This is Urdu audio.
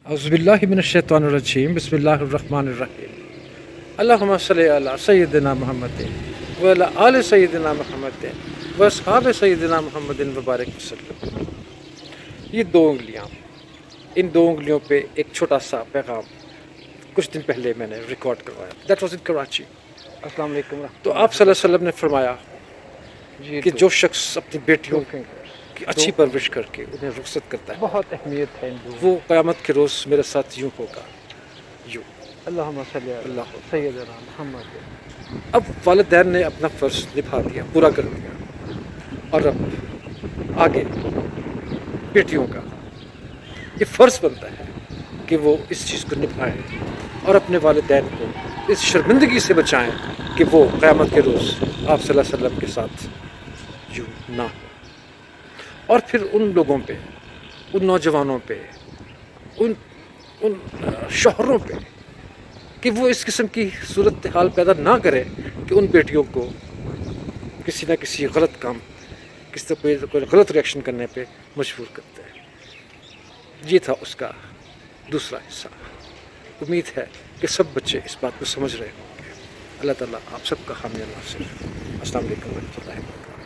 اعوذ باللہ من الشیطان الرجیم بسم اللہ الرحمن الرحیم اللہم صلی علی سیدنا محمد و علی آل سیدنا محمد و اصحاب سیدنا محمد وبارک وسلم۔ یہ دو انگلیاں، ان دو انگلیوں پہ ایک چھوٹا سا پیغام کچھ دن پہلے میں نے ریکارڈ کروایا، دیٹ واز ان کراچی۔ السلام علیکم۔ تو آپ صلی اللہ علیہ وسلم نے فرمایا کہ جو شخص اپنی بیٹیوں کی اچھی پرورش کر کے انہیں رخصت کرتا ہے بہت اہمیت ہے وہ قیامت کے روز میرے ساتھ یوں ہوگا، یوں۔ اللہم صلی علی اللہ سیدنا محمد۔ اب والدین نے اپنا فرض نبھا دیا، پورا کر دیا، اور اب آگے بیٹیوں کا یہ فرض بنتا ہے کہ وہ اس چیز کو نبھائیں اور اپنے والدین کو اس شرمندگی سے بچائیں کہ وہ قیامت کے روز آپ صلی اللہ علیہ وسلم کے ساتھ یوں نہ ہو۔ اور پھر ان لوگوں پہ، ان نوجوانوں پہ، ان شوہروں پہ کہ وہ اس قسم کی صورتحال پیدا نہ کرے کہ ان بیٹیوں کو کسی نہ کسی غلط کام، کسی طرح کوئی غلط ریئیکشن کرنے پہ مجبور کرتے ہیں۔ یہ تھا اس کا دوسرا حصہ۔ امید ہے کہ سب بچے اس بات کو سمجھ رہے ہوں گے۔ اللہ تعالیٰ آپ سب کا حامی ناصر۔ السلام علیکم ورحمۃ اللہ وبرکاتہ۔